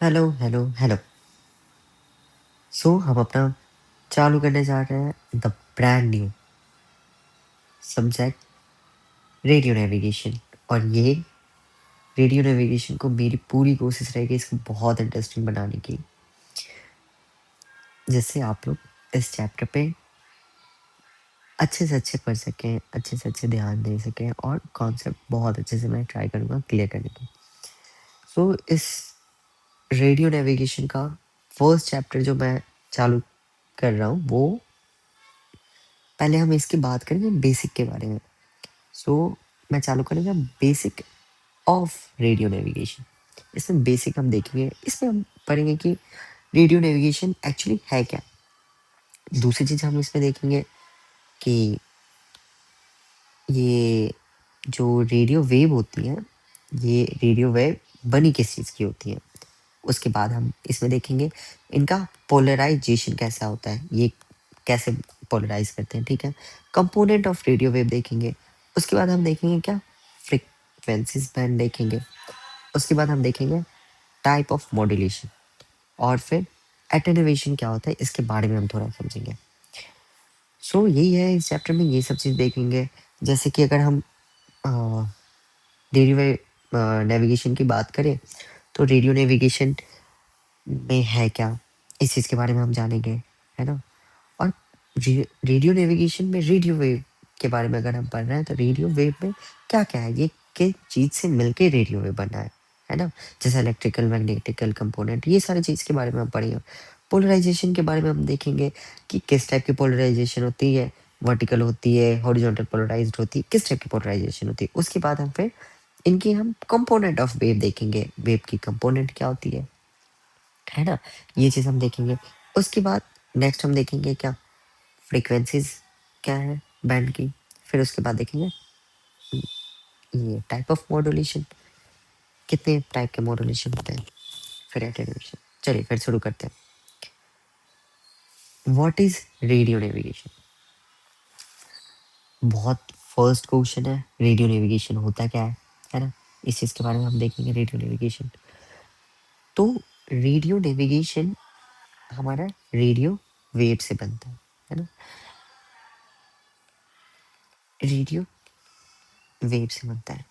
Hello hello hello. हम अपना चालू करने जा रहे हैं the brand new subject radio navigation. और ये रेडियो नेविगेशन को मेरी पूरी कोशिश रहेगी इसको बहुत इंटरेस्टिंग बनाने की, जिससे आप लोग इस चैप्टर पे अच्छे से अच्छे पढ़ सकें, अच्छे से अच्छे ध्यान दे सकें और कॉन्सेप्ट बहुत अच्छे से मैं ट्राई करूँगा क्लियर करने की। इस रेडियो नेविगेशन का फर्स्ट चैप्टर जो मैं चालू कर रहा हूँ, वो पहले हम इसकी बात करेंगे बेसिक के बारे में। मैं चालू करूँगा बेसिक ऑफ रेडियो नेविगेशन। इसमें बेसिक हम देखेंगे, इसमें हम पढ़ेंगे कि रेडियो नेविगेशन एक्चुअली है क्या। दूसरी चीज़ हम इसमें देखेंगे कि ये जो रेडियो वेव होती है, ये रेडियो वेव बनी किस चीज़ की होती है। उसके बाद हम इसमें देखेंगे इनका पोलराइजेशन कैसा होता है, ये कैसे पोलराइज करते हैं, ठीक है। कंपोनेंट ऑफ रेडियो वेव देखेंगे। उसके बाद हम देखेंगे क्या, फ्रीक्वेंसीज बैंड देखेंगे। उसके बाद हम देखेंगे टाइप ऑफ मॉड्यूलेशन, और फिर एटेन्यूएशन क्या होता है इसके बारे में हम थोड़ा समझेंगे। यही है इस चैप्टर में, ये सब चीज़ देखेंगे। जैसे कि अगर हम रेडियो नेविगेशन की बात करें, तो रेडियो नेविगेशन में है क्या, इस चीज़ के बारे में हम जानेंगे, है ना। और रेडियो नेविगेशन में रेडियो वेव के बारे में अगर हम पढ़ रहे हैं, तो रेडियो वेव में क्या क्या है, ये किस चीज़ से मिलके रेडियो वेव बना है ना। जैसे इलेक्ट्रिकल मैग्नेटिकल कंपोनेंट, ये सारी चीज़ के बारे में हम पढ़ेंगे। पोलराइजेशन के बारे में हम देखेंगे कि किस टाइप की पोलराइजेशन होती है, वर्टिकल होती है, हॉरिजॉन्टल पोलराइज्ड होती है, किस टाइप की पोलराइजेशन होती है। उसके बाद हम फिर इनकी हम कंपोनेंट ऑफ वेव देखेंगे, वेव की कंपोनेंट क्या होती है ना। ये चीज़ हम देखेंगे। उसके बाद नेक्स्ट हम देखेंगे क्या, फ्रीक्वेंसीज क्या है बैंड की। फिर उसके बाद देखेंगे ये टाइप ऑफ मॉड्यूलेशन, कितने टाइप के मॉड्यूलेशन होते हैं, फिर एटेन्यूएशन। चलिए फिर शुरू करते हैं। What is radio navigation. बहुत फर्स्ट क्वेश्चन है, रेडियो नेविगेशन होता क्या है ना। इस चीज़ के बारे में हम देखेंगे रेडियो नेविगेशन। तो रेडियो नेविगेशन हमारा रेडियो वेव से बनता है ना। रेडियो वेव से बनता है।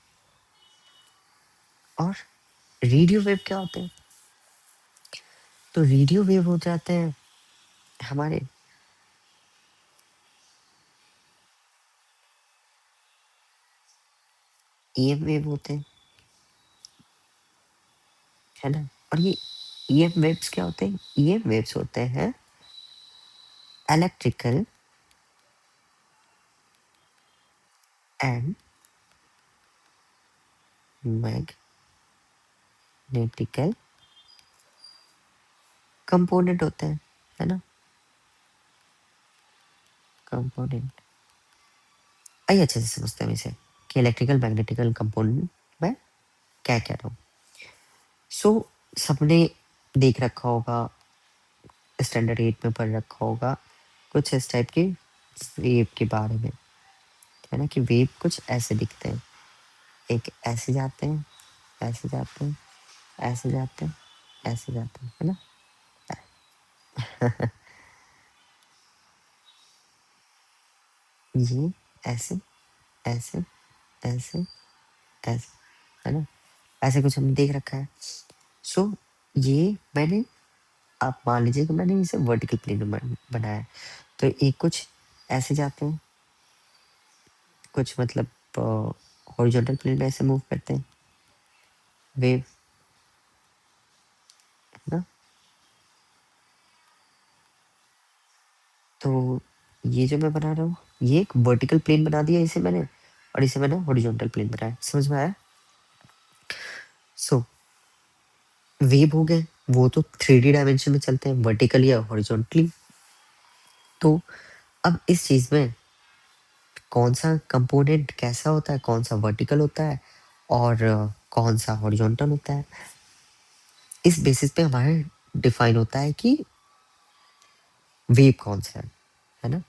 और रेडियो वेव क्या होते हैं, तो रेडियो वेव हो जाते हैं हमारे ईएम वेव होते हैं, है ना। और ये ईएम वेव्स क्या होते हैं, ईएम वेव्स होते हैं इलेक्ट्रिकल एंड मैग्नेटिकल कंपोनेंट होते हैं, है ना। कंपोनेंट आइए अच्छे से समझते हैं इसे कि इलेक्ट्रिकल मैग्नेटिकल कंपोनेंट में क्या क्या रहा हूँ। सबने देख रखा होगा, स्टैंडर्ड 8 में पढ़ रखा होगा कुछ इस टाइप के वेव के बारे में, है ना। कि वेव कुछ ऐसे दिखते हैं, एक ऐसे जाते हैं, ऐसे जाते हैं, ऐसे जाते हैं, ऐसे जाते हैं, है ना। ये ऐसे ऐसे ऐसे ऐसे, है ना। ऐसे कुछ हमने देख रखा है। सो ये मैंने, आप मान लीजिए कि मैंने इसे वर्टिकल प्लेन में बनाया है। तो एक कुछ ऐसे जाते हैं, कुछ मतलब हॉरिजॉन्टल प्लेन में ऐसे मूव करते हैं वेव, है ना। तो ये जो मैं बना रहा हूँ, ये एक वर्टिकल प्लेन बना दिया इसे मैंने, और इसे मैंने हॉरिजॉन्टल प्लेन बनाया, समझ में आया। सो वेव हो गए, वो तो 3D डायमेंशन में चलते हैं, वर्टिकली या हॉरिजॉन्टली। तो अब इस चीज में कौन सा कंपोनेंट कैसा होता है, कौन सा वर्टिकल होता है और कौन सा हॉरिजॉन्टल होता है, इस बेसिस पे हमारे डिफाइन होता है कि वेव कौन सा है ना।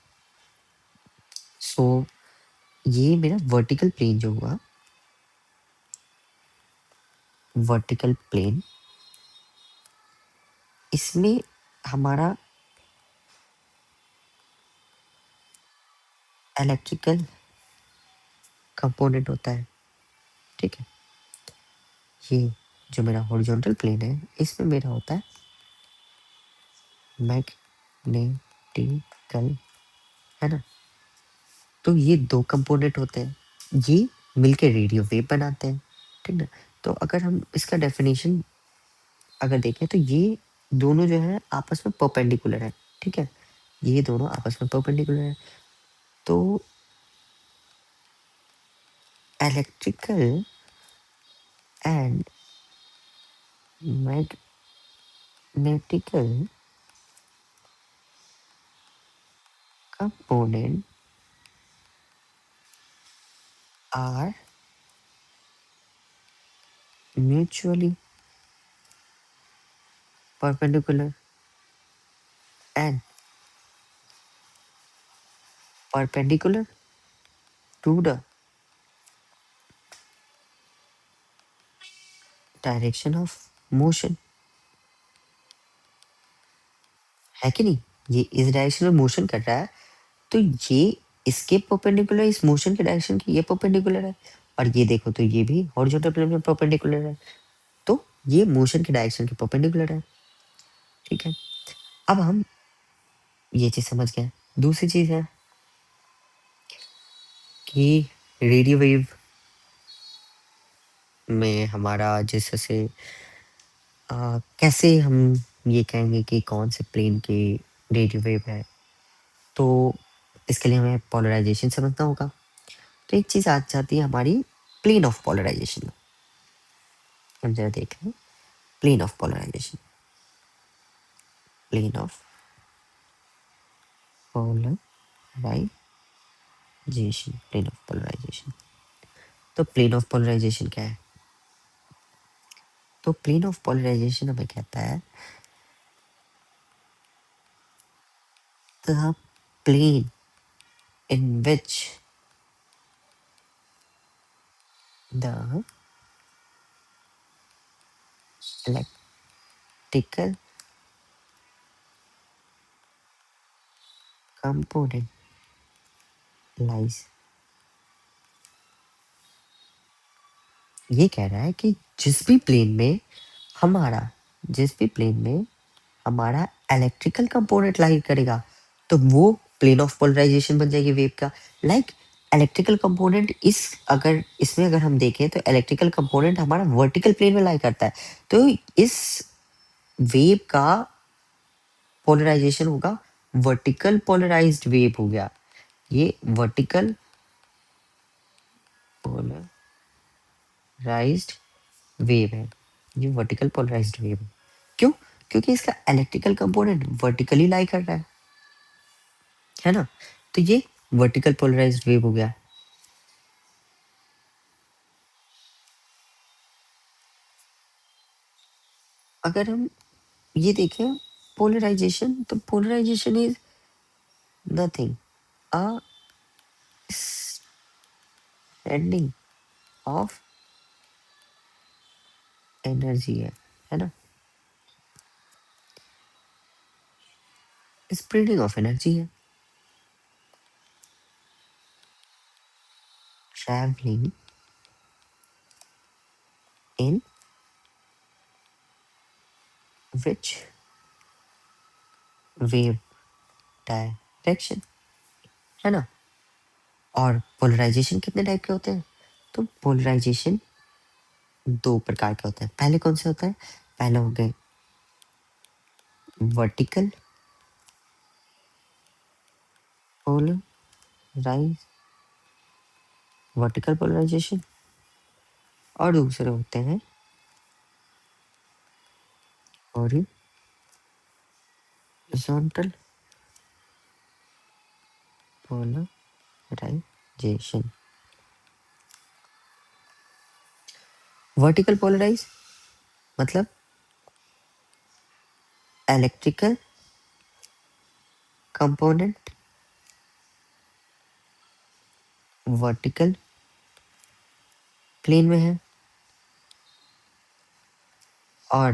सो ये मेरा वर्टिकल प्लेन जो हुआ, वर्टिकल प्लेन इसमें हमारा इलेक्ट्रिकल कंपोनेंट होता है, ठीक है। ये जो मेरा हॉरिजॉन्टल प्लेन है, इसमें मेरा होता है मैग्नेटिकल, है ना। तो ये दो कंपोनेंट होते हैं, ये मिलके रेडियो वेव बनाते हैं, ठीक ना। तो अगर हम इसका डेफिनेशन अगर देखें तो ये दोनों जो है आपस में परपेंडिकुलर है, ठीक है। ये दोनों आपस में परपेंडिकुलर है। तो electrical and magnetical component are mutually perpendicular and perpendicular to the direction of motion, है कि नहीं। ये इस डायरेक्शन में मोशन कर रहा है, तो ये इसके परपेंडिकुलर, इस मोशन के डायरेक्शन की ये परपेंडिकुलर है। और ये देखो तो ये भी हॉरिजॉन्टल प्लेन में परपेंडिकुलर है, तो ये मोशन के डायरेक्शन के परपेंडिकुलर है, ठीक है। अब हम ये चीज समझ गए। दूसरी चीज है कि रेडियो वेव में हमारा जैसे कैसे हम ये कहेंगे कि कौन से प्लेन की रेडियो वेव है। तो इसके लिए हमें पोलराइजेशन समझना होगा। तो एक चीज आ जाती है हमारी प्लेन ऑफ पोलराइजेशन। हम जरा देख लें plane of polarization, plane of polarization, plane of polarization. तो प्लेन ऑफ पोलराइजेशन क्या है। तो प्लेन ऑफ पोलराइजेशन हमें कहता है the plane in which the electrical component lies. ये कह रहा है कि जिस भी प्लेन में हमारा जिस भी प्लेन में हमारा इलेक्ट्रिकल कंपोनेंट लाई करेगा, तो वो प्लेन ऑफ पोलराइजेशन बन जाएगी वेव का। लाइक इलेक्ट्रिकल कंपोनेंट इस अगर इसमें अगर हम देखें तो इलेक्ट्रिकल कंपोनेंट हमारा वर्टिकल प्लेन में लाई करता है, तो इस वेव का पोलराइजेशन होगा वर्टिकल पोलराइज्ड वेव हो गया। ये वर्टिकल पोलराइज्ड वेव है, ये वर्टिकल पोलराइज्ड वेव है। क्यों? क्योंकि इसका इलेक्ट्रिकल कंपोनेंट वर्टिकली लाई कर रहा है ना। तो ये वर्टिकल पोलराइज्ड वेव हो गया। अगर हम ये देखें पोलराइजेशन, तो polarization is nothing a spreading of energy है ना। स्प्रेडिंग ऑफ एनर्जी है, travelling in which wave direction, है ना। और पोलराइजेशन कितने टाइप के होते हैं। तो पोलराइजेशन दो प्रकार के होते हैं। पहले कौन से होता है, पहले हो गए वर्टिकल पोलराइज वर्टिकल पोलराइजेशन, और दूसरे होते हैं हॉरिजॉन्टल पोलराइजेशन। वर्टिकल पोलराइज मतलब इलेक्ट्रिकल कंपोनेंट वर्टिकल प्लेन में है, और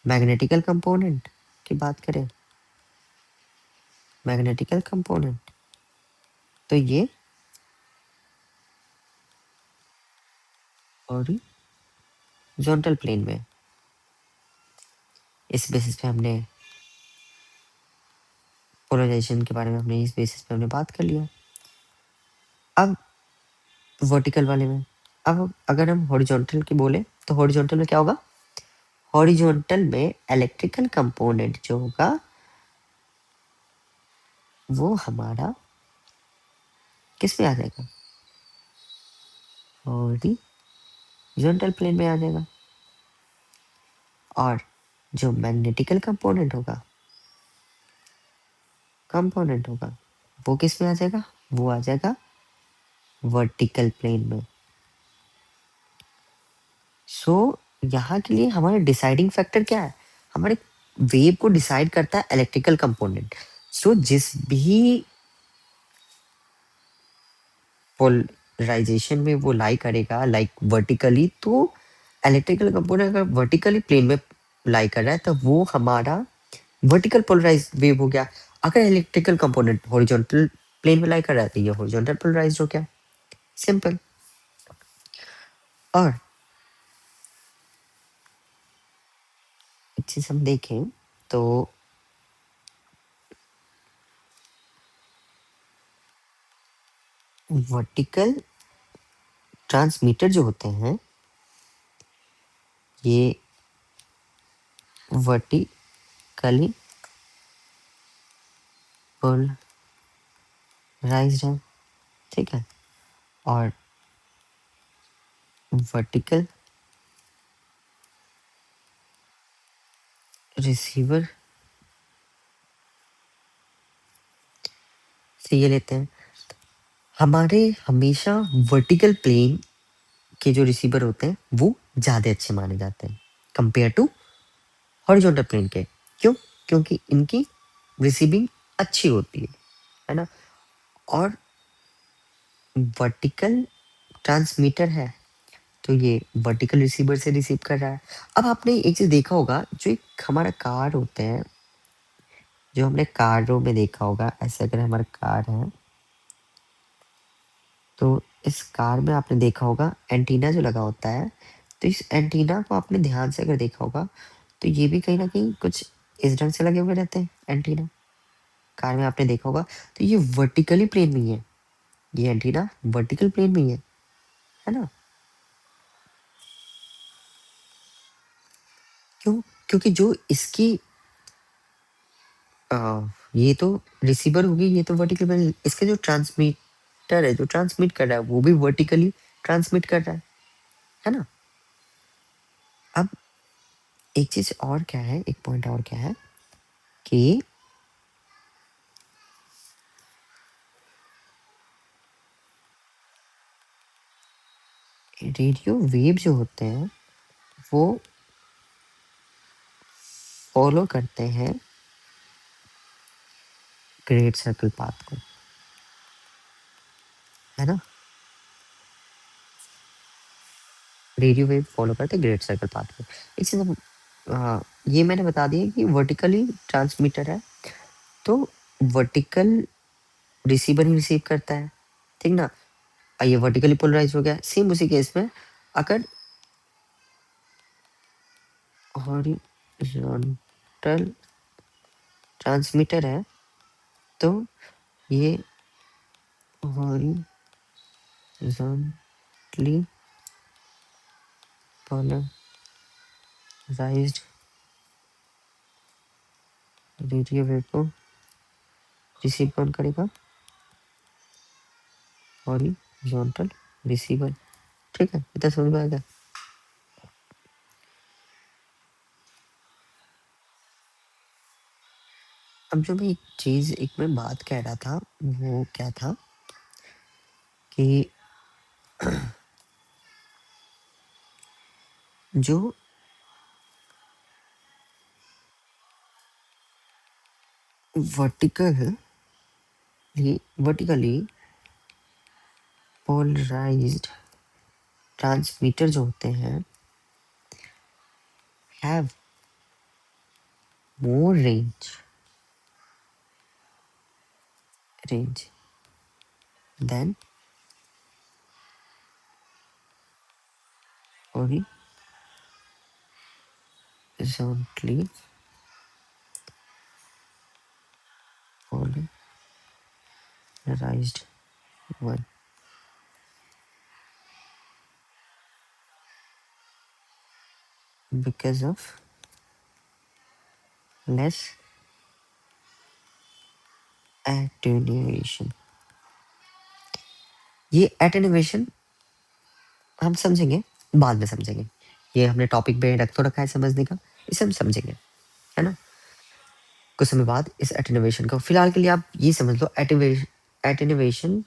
मैग्नेटिकल कंपोनेंट की बात करें, मैग्नेटिकल कंपोनेंट, तो ये हॉरिजॉन्टल प्लेन में, इस बेसिस पे हमने पोलराइजेशन के बारे में, हमने इस बेसिस पे हमने बात कर लिया। अब वर्टिकल वाले में, अब अगर हम हॉरिजॉन्टल की बोले तो हॉरिजॉन्टल में क्या होगा, हॉरिजॉन्टल में इलेक्ट्रिकल कंपोनेंट जो होगा वो हमारा किस में आ जाएगा, हॉरिजॉन्टल प्लेन में आ जाएगा। और जो मैग्नेटिकल कंपोनेंट होगा वो किस में आ जाएगा, वो आ जाएगा वर्टिकल प्लेन में। सो यहाँ के लिए हमारा डिसाइडिंग फैक्टर क्या है, हमारे वेव को डिसाइड करता है इलेक्ट्रिकल कंपोनेंट। सो जिस भी पोलराइजेशन में वो लाई करेगा, लाइक वर्टिकली, तो इलेक्ट्रिकल कंपोनेंट अगर वर्टिकली प्लेन में लाई कर रहा है तो वो हमारा वर्टिकल पोलराइज वेव हो गया। अगर इलेक्ट्रिकल कंपोनेंट हॉरिजॉन्टल प्लेन में लाई कर रहा है तो ये हॉरिजॉन्टल पोलराइज हो गया, सिंपल। और एक चीज हम देखें तो वर्टिकल ट्रांसमीटर जो होते हैं ये वर्टिकली पोलराइज्ड है, ठीक है। और वर्टिकल रिसीवर से ये लेते हैं, हमारे हमेशा वर्टिकल प्लेन के जो रिसीवर होते हैं वो ज्यादा अच्छे माने जाते हैं कंपेयर टू हॉरिजॉन्टल प्लेन के। क्यों, क्योंकि इनकी रिसीविंग अच्छी होती है ना। और वर्टिकल ट्रांसमीटर है तो ये वर्टिकल रिसीवर से रिसीव कर रहा है। अब आपने एक चीज देखा होगा, जो एक हमारा कार होते हैं, जो हमने कारों में देखा होगा, ऐसे अगर हमारा कार है तो इस कार में आपने देखा होगा एंटीना जो लगा होता है, तो इस एंटीना को आपने ध्यान से अगर देखा होगा तो ये भी कहीं ना कहीं कुछ इस ढंग से लगे हुए रहते हैं एंटीना, कार में आपने देखा होगा। तो ये वर्टिकली प्लेन में ही है, ये एंटीना वर्टिकल प्लेन में ही है ना। क्यों, क्योंकि जो इसकी ये तो रिसीवर होगी, ये तो वर्टिकल प्लेन, इसके जो ट्रांसमीटर है, जो ट्रांसमिट कर रहा है वो भी वर्टिकली ट्रांसमिट कर रहा है ना। अब एक चीज और क्या है, एक पॉइंट और क्या है कि रेडियो वेव जो होते हैं वो फॉलो करते हैं ग्रेट सर्कल पाथ को, है ना। रेडियो वेव फॉलो करते हैं ग्रेट सर्कल पाथ को। एक चीज ये मैंने बता दिया कि वर्टिकली ट्रांसमीटर है तो वर्टिकल रिसीवर ही रिसीव करता है, ठीक ना। ये वर्टिकली पोलराइज हो गया। सेम उसी केस में अगर हॉरिजॉन्टल ट्रांसमीटर है तो ये हॉरिजॉन्टली पोलराइज्ड रेडियो वेव को रिसीव कौन करेगा, हॉरिजॉन्टल रिसीवर, ठीक है, इतना समझ में आ गया। अब जो मैं एक चीज, एक मैं बात कह रहा था वो क्या था कि जो वर्टिकल वर्टिकली पोलराइज्ड ट्रांसमीटर जो होते हैं have more range than horizontally polarized one, because of less attenuation. ये attenuation हम समझेंगे, बाद में समझेंगे। ये हमने टॉपिक पे रख तो रखा है समझने का, इसे हम समझेंगे, है ना? कुछ समय बाद इस एटेन्युएशन को, फिलहाल के लिए आप ये समझ लो, एटेन्युएशन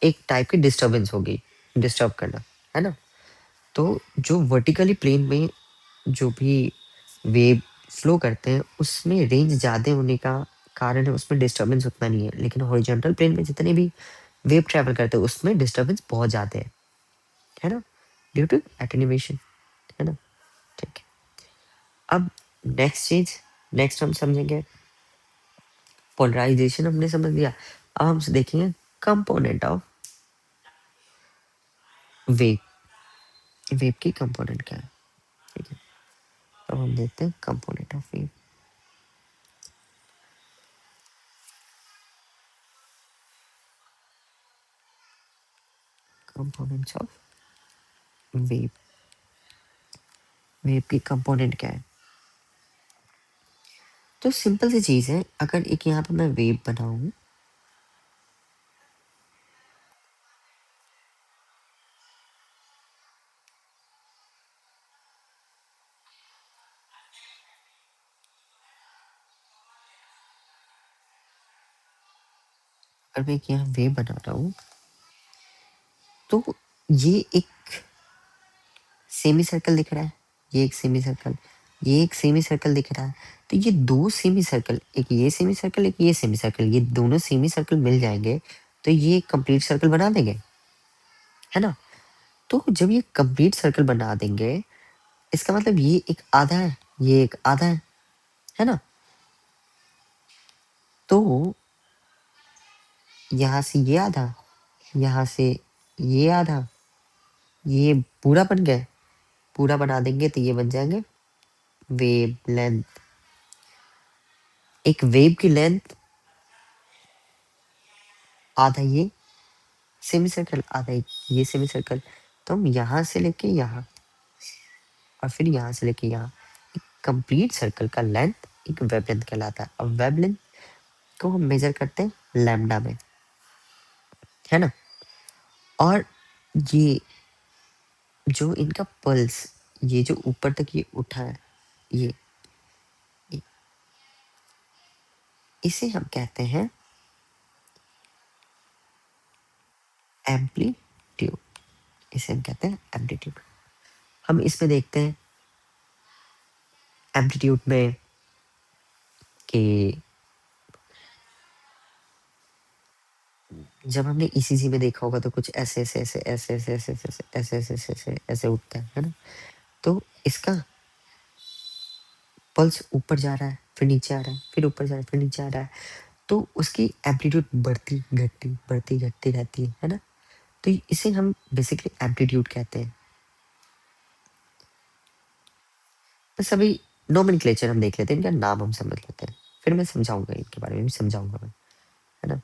एक टाइप की डिस्टर्बेंस होगी, डिस्टर्ब करना, है ना? तो जो वर्टिकली प्लेन में जो भी वेव फ्लो करते हैं, उसमें रेंज ज़्यादा होने का कारण है, उसमें डिस्टर्बेंस उतना नहीं है, लेकिन हॉरिजॉन्टल प्लेन में जितने भी वेव ट्रैवल करते हैं, उसमें डिस्टर्बेंस बहुत ज़्यादा है ना? ड्यू टू एटेन्युएशन, है ना? ठीक है। अब नेक्स्ट चीज़, नेक्स्ट हम समझेंगे पोलराइजेशन, हमने समझ लिया। अब हम देखेंगे कंपोनेंट ऑफ वेव, वेव की कंपोनेंट क्या है, ठीक है? अब हम देखते हैं component of wave. Components of wave, wave की कंपोनेंट क्या है? तो सिंपल सी चीज़ है, अगर एक यहाँ पे मैं वेव बनाऊं, अगर मैं एक यहाँ वेव बना रहा हूँ, तो ये एक सेमी सर्कल दिख रहा है, ये एक सेमी सर्कल, ये एक सेमी सर्कल दिख रहा है। तो ये दो सेमी सर्कल, एक ये सेमी सर्कल, एक ये सेमी सर्कल, ये दोनों सेमी सर्कल मिल जाएंगे तो ये एक कंप्लीट सर्कल बना देंगे, है ना? तो जब ये कंप्लीट सर्कल बना देंगे, इसका मतलब ये एक आधा है, ये एक आधा है ना? तो यहाँ से ये आधा, यहाँ से ये आधा, ये पूरा बन गया, पूरा बना देंगे तो ये बन जाएंगे वेव लेंथ। एक वेव की लेंथ आधा ये सेमी सर्कल, आधा ये सेमी सर्कल। तो हम यहाँ से लेके यहाँ और फिर यहाँ से लेके यहाँ, एक कंप्लीट सर्कल का लेंथ एक वेवलेंथ कहलाता है। अब वेवलेंथ को हम मेजर करते हैं लैम्डा में, है ना? और ये जो इनका पल्स, ये जो ऊपर तक ये उठा है, ये इसे हम कहते हैं एम्पलीट्यूड, इसे हम कहते हैं एम्पलीट्यूड। हम इसमें देखते हैं एम्पलीट्यूड में कि जब हमने ईसीजी में देखा होगा तो कुछ ऐसे ऐसे ऐसे ऐसे ऐसे ऐसे ऐसे ऐसे ऐसे ऐसे ऐसे ऐसे उठता है ना? तो इसका पल्स ऊपर जा रहा है, फिर नीचे आ रहा है, फिर ऊपर जा रहा है, फिर नीचे आ रहा है, तो उसकी एम्पलीट्यूड बढ़ती घटती रहती है ना? तो इसे हम बेसिकली एम्पलीट्यूड कहते हैं। बस अभी नोमेनक्लेचर हम देख लेते हैं, इनका नाम हम समझ लेते हैं, फिर मैं समझाऊंगा, इनके बारे में भी समझाऊंगा मैं, है ना?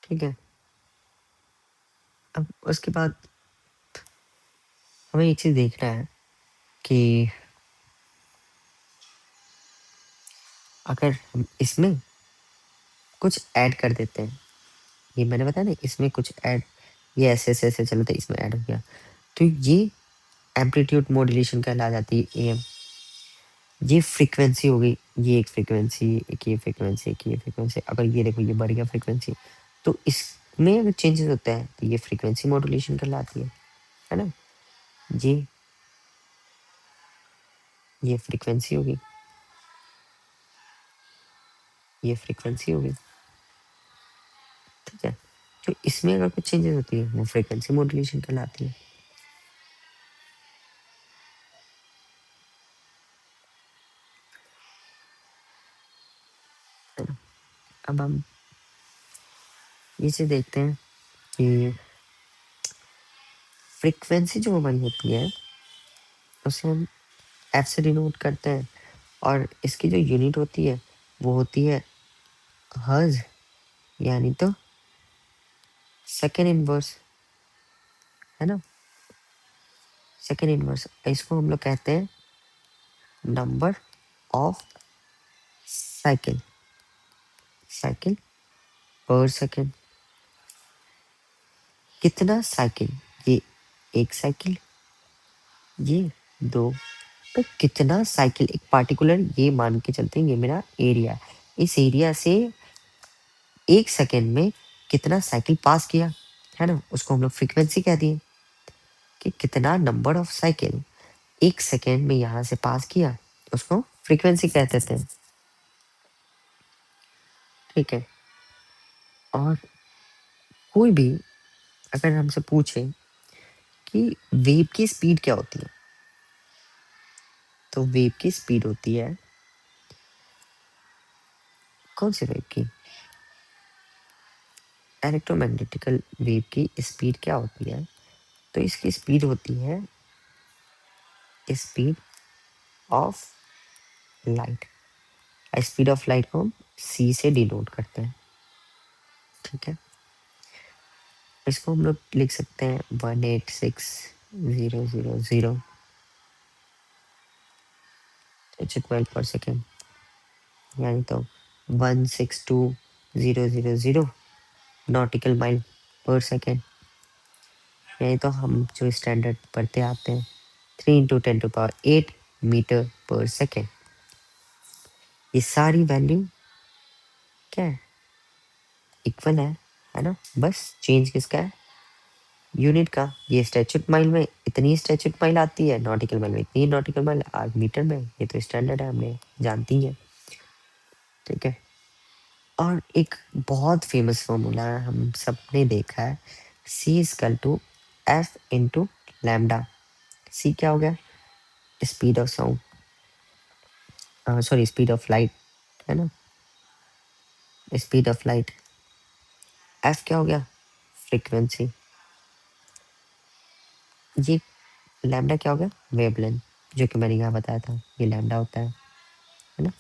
ठीक है। अब उसके बाद हमें एक चीज देखना है कि अगर हम इसमें कुछ ऐड कर देते हैं, ये मैंने बताया ना, इसमें कुछ ऐड, ये ऐसे ऐसे ऐसे चलते इसमें ऐड हो गया, तो ये एम्पलीट्यूड मॉड्यूलेशन कहला जाती है, एएम। ये फ्रीक्वेंसी हो गई, ये एक फ्रीक्वेंसी, एक ये फ्रीक्वेंसी, एक ये फ्रीक्वेंसी। अगर ये देखो ये बढ़ गया फ्रीक्वेंसी, तो इसमें अगर चेंजेस होता है तो ये फ्रीक्वेंसी मॉड्यूलेशन कहलाती है ना? ये फ्रीक्वेंसी होगी, ये फ्रीक्वेंसी होगी। ठीक है? तो इसमें अगर कुछ चेंजेस होती है वो फ्रीक्वेंसी मॉड्यूलेशन कहलाती है। है ना? अब हम ये चीज़ देखते हैं कि फ्रीक्वेंसी जो हमारी होती है उसे हम एफ से डिनोट करते हैं, और इसकी जो यूनिट होती है वो होती है हर्ज, यानी तो सेकेंड इनवर्स, है ना? सेकेंड इनवर्स, इसको हम लोग कहते हैं नंबर ऑफ साइकिल, साइकिल पर सेकेंड। कितना साइकिल? ये एक साइकिल, ये दो। तो कितना साइकिल, एक पार्टिकुलर ये मान के चलते हैं ये मेरा एरिया, इस एरिया से एक सेकेंड में कितना साइकिल पास किया, है ना? उसको हम लोग फ्रीक्वेंसी कह दिए कि कितना नंबर ऑफ साइकिल एक सेकेंड में यहाँ से पास किया, उसको फ्रीक्वेंसी कहते थे। ठीक है? और कोई भी अगर हमसे पूछे कि वेव की स्पीड क्या होती है, तो वेव की स्पीड होती है, कौन सी वेव की? इलेक्ट्रोमैग्नेटिकल वेव की स्पीड क्या होती है? तो इसकी स्पीड होती है speed of light. Speed of light को हम सी से डिनोट करते हैं। ठीक है? इसको हम लोग लिख सकते हैं 186,000 माइल पर सेकेंड, यानी तो 162,000 नॉटिकल माइल पर सेकेंड। यानी तो हम जो स्टैंडर्ड पढ़ते आते हैं 3 × 10⁸ मीटर पर सेकेंड। ये सारी वैल्यू क्या है? इक्वल है ना? बस चेंज किसका है? यूनिट का। ये स्टैचूट माइल में इतनी स्टैचूट माइल आती है, नॉटिकल माइल में इतनी नॉटिकल माइल, आज मीटर में ये तो स्टैंडर्ड है, हमने जानती है। ठीक है? और एक बहुत फेमस फॉर्मूला है, हम सबने देखा है, C is equal to F into lambda. C क्या हो गया? Speed of sound, sorry speed of light, है ना? Speed of light. एफ क्या हो गया? फ्रीक्वेंसी। ये लैम्डा क्या हो गया? वेवलेंथ, जो कि मैंने यहाँ बताया था, ये लैम्डा होता है ना?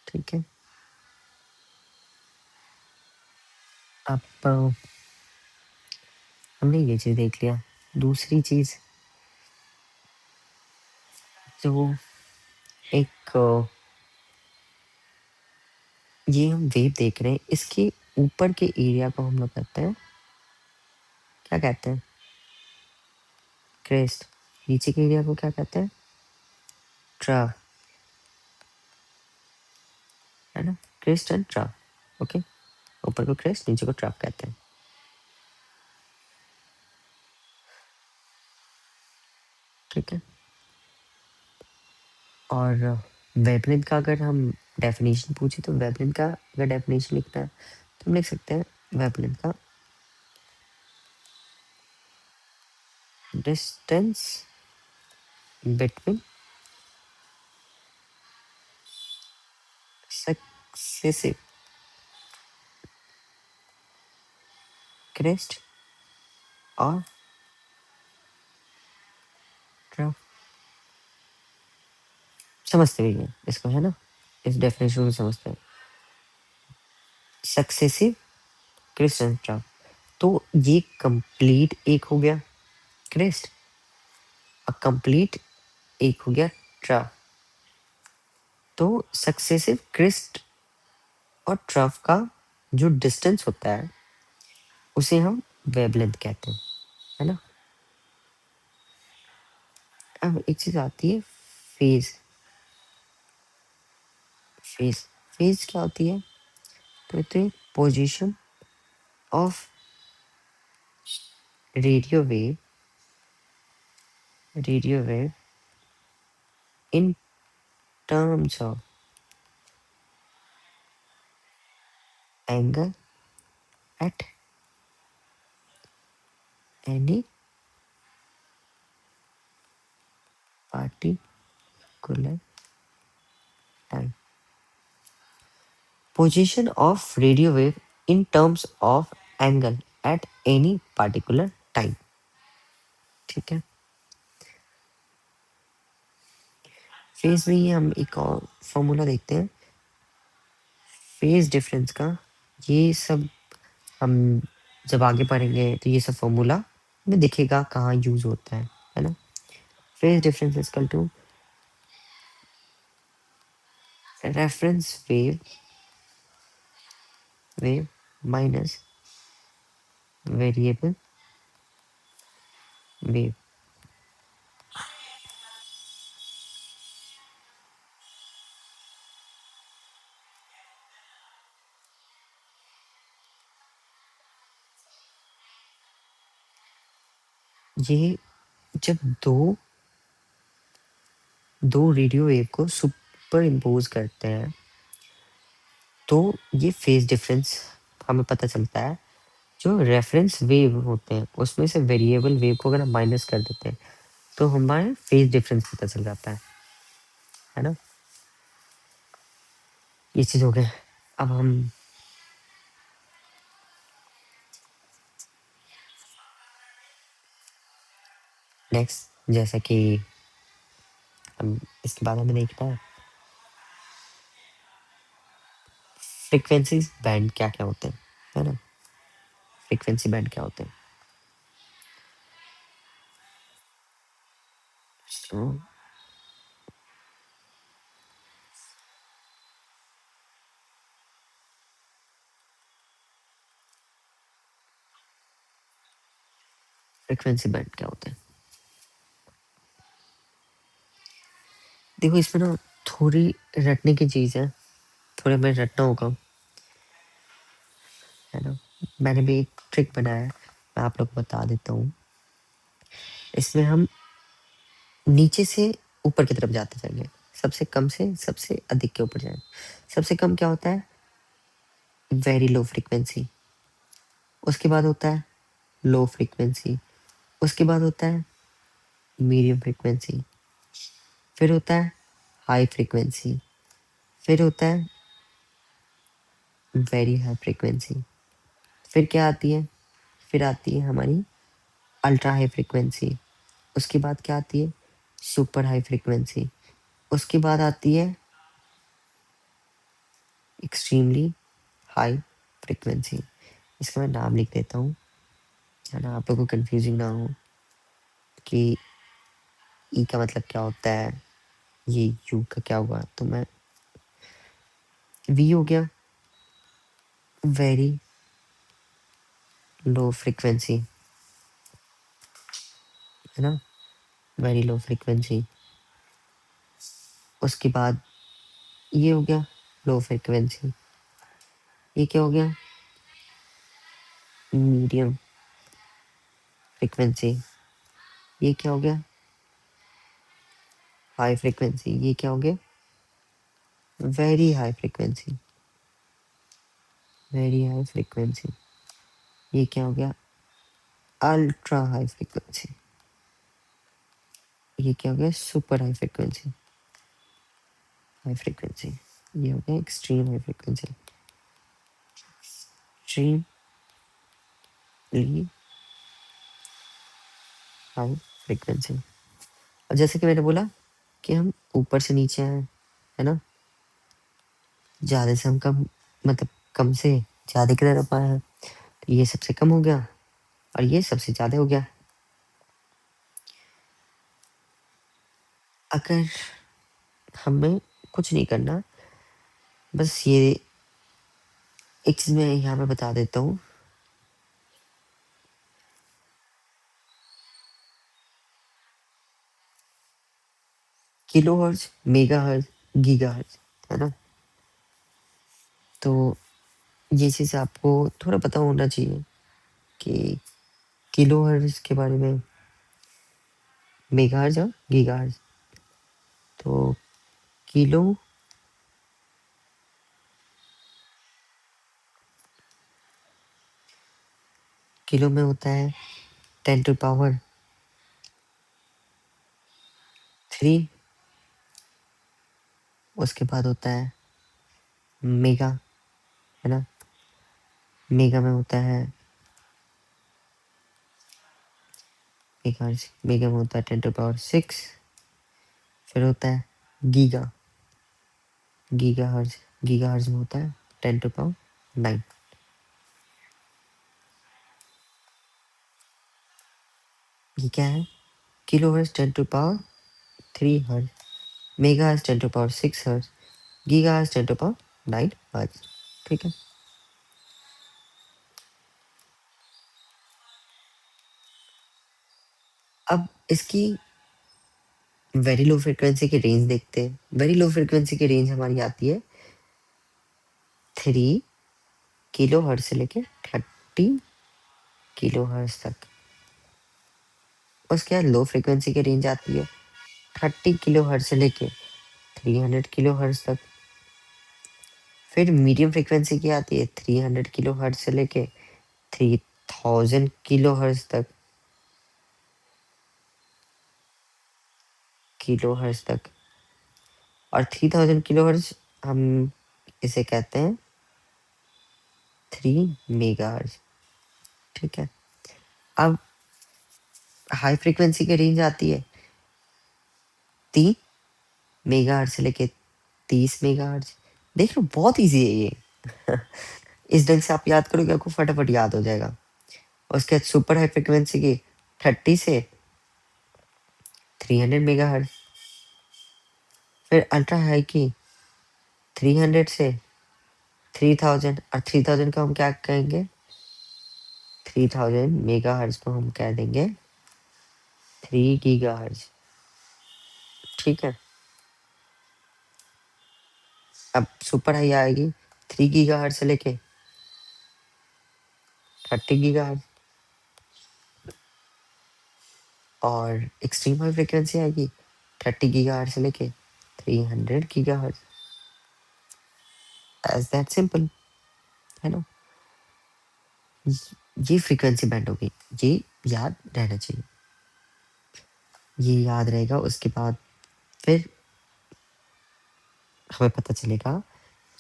ठीक है? अब हमने ये चीज देख लिया। दूसरी चीज जो एक ये हम वेव देख रहे हैं, इसके ऊपर के एरिया को हम लोग कहते हैं, क्या कहते हैं? क्रेस्ट। नीचे के एरिया को क्या कहते हैं? ट्रफ, है ना? Crest and trough. ओके, ऊपर को क्रेस्ट, नीचे को ट्रफ कहते हैं। ठीक है? और वेवलेंथ का अगर हम डेफिनेशन पूछे, तो वेवलेंथ का अगर डेफिनेशन लिखना है तो हम लिख सकते हैं वेवलेंथ का डिस्टेंस बिटवीन सक्सेसिव क्रेस्ट और ट्रफ। समझते भी हैं इसको, है ना? इस डेफिनेशन को समझते हैं, सक्सेसिव क्रेस्ट एंड ट्रफ। तो ये कंप्लीट एक हो गया क्रेस्ट, और कंप्लीट एक हो गया ट्रफ। तो सक्सेसिव क्रेस्ट और ट्रफ का जो डिस्टेंस होता है उसे हम वेवलेंथ कहते हैं, है ना? अब एक चीज आती है फेज। फेज, फेज क्या होती है? तो ये तो position of radio wave, radio wave in terms of angle at any particular time. Position of radio wave in terms of angle at any particular time. ठीक है, फेज में ही हम एक और फॉर्मूला देखते हैं फेज डिफरेंस का। ये सब हम जब आगे पढ़ेंगे तो ये सब फॉर्मूला हमें दिखेगा कहाँ यूज होता है ना। Phase difference is equal to reference wave minus variable wave. ये जब दो दो रेडियो वेव को सुपर इम्पोज करते हैं तो ये फेज डिफरेंस हमें पता चलता है। जो रेफरेंस वेव होते हैं उसमें से वेरिएबल वेव को अगर हम माइनस कर देते हैं तो हमारे फेज डिफरेंस पता चल जाता है ना। ये चीज हो गया। अब हम नेक्स्ट जैसा कि हम इसके बाद हमें देखना है फ्रीक्वेंसीज बैंड क्या क्या होते हैं, है ना। फ्रीक्वेंसी बैंड क्या होते हैं। तो फ्रीक्वेंसी बैंड क्या होते हैं, देखो इसमें ना थोड़ी रटने की चीज है, थोड़ा हमें रटना होगा, है ना। मैंने भी एक ट्रिक बनाया है, मैं आप लोग को बता देता हूँ। इसमें हम नीचे से ऊपर की तरफ जाते जाएंगे, सबसे कम से सबसे अधिक के ऊपर जाएंगे। सबसे कम क्या होता है, वेरी लो फ्रीक्वेंसी। उसके बाद होता है लो फ्रीक्वेंसी। उसके बाद होता है मीडियम फ्रीक्वेंसी। फिर होता है हाई फ्रीक्वेंसी। फिर होता है वेरी हाई फ्रीक्वेंसी। फिर क्या आती है, फिर आती है हमारी अल्ट्रा हाई फ्रीक्वेंसी। उसके बाद क्या आती है, सुपर हाई फ्रीक्वेंसी। उसके बाद आती है एक्सट्रीमली हाई फ्रीक्वेंसी। इसका मैं नाम लिख देता हूँ, है ना, आप लोगों को कंफ्यूजिंग ना हो कि ई का मतलब क्या होता है, ये यू का क्या हुआ। तो मैं वी हो गया वेरी लो फ्रीक्वेंसी, है ना, वेरी लो फ्रीक्वेंसी। उसके बाद ये हो गया लो फ्रीक्वेंसी। ये क्या हो गया, मीडियम फ्रीक्वेंसी। ये क्या हो गया, हाई फ्रीक्वेंसी। ये क्या हो गया, very high frequency, very high frequency. ये क्या हो गया, अल्ट्रा हाई फ्रीक्वेंसी। ये क्या हो गया, super high frequency, high frequency. ये हो गया extreme high frequency, extremely high frequency. और जैसे कि मैंने बोला कि हम ऊपर से नीचे आए, है ना, ज्यादा से हम कम, मतलब कम से ज्यादा की तरफ आए हैं। तो ये सबसे कम हो गया और ये सबसे ज्यादा हो गया। अगर हमें कुछ नहीं करना, बस ये एक चीज मैं यहाँ पे बता देता हूँ। Kilo hertz, mega hertz, giga हर्ज, है ना। तो ये चीज आपको थोड़ा पता होना चाहिए कि किलो हर्ज के बारे में, मेगा हर्ज और गीगा हर्ज। तो किलो किलो में होता है 10⁻3। उसके बाद होता है मेगा, है ना। मेगा में होता है मेगा में होता है 10⁻6। फिर होता है गीगा। गीगा हर्ज में होता है 10⁻9। ये क्या है? किलो हर्ज 10⁻3 हर्ज, मेगा हर्ज 10⁻6 हर्ज, गीगा हर्ज 10⁻9 हर्ज। ठीक है। अब इसकी वेरी लो फ्रिक्वेंसी की रेंज देखते हैं। वेरी लो फ्रिक्वेंसी की रेंज हमारी आती है 3 किलो हर्ज से लेके 30 किलो हर्ज तक। उसके बाद लो फ्रिक्वेंसी की रेंज आती है 30 किलो हर्ज से लेके 300 किलो हर्ज तक। फिर मीडियम फ्रिक्वेंसी की आती है 300 किलो हर्ज से लेके 3000 किलो हर्ज तक। और 3000 किलो हर्ज हम इसे कहते हैं 3 मेगाहर्ज। ठीक है। अब हाई फ्रीक्वेंसी की रेंज आती है 3 मेगाहर्ज से लेके 30 मेगाहर्ज। देख लो बहुत इजी है ये। इस ढंग से आप याद करोगे आपको फटाफट याद हो जाएगा। उसके बाद सुपर हाई फ्रिक्वेंसी की 30 से 300 मेगाहर्ज। फिर अल्ट्रा हाई की 300 से 3000। और 3000 को हम क्या कहेंगे? 3000 मेगाहर्ज को हम कह देंगे 3 गीगाहर्ज। ठीक है। अब सुपर हाई आएगी 3 गीगाहर्ज से लेके 30 गीगाहर्ज। और एक्सट्रीम हाई फ्रिक्वेंसी आएगी 30 गीगाहर्ज से लेके 300 गीगाहर्ज। एज दैट सिंपल, है ना। ये फ्रीक्वेंसी बैंड होगी। ये याद रहना चाहिए। ये याद रहेगा। उसके बाद फिर हमें पता चलेगा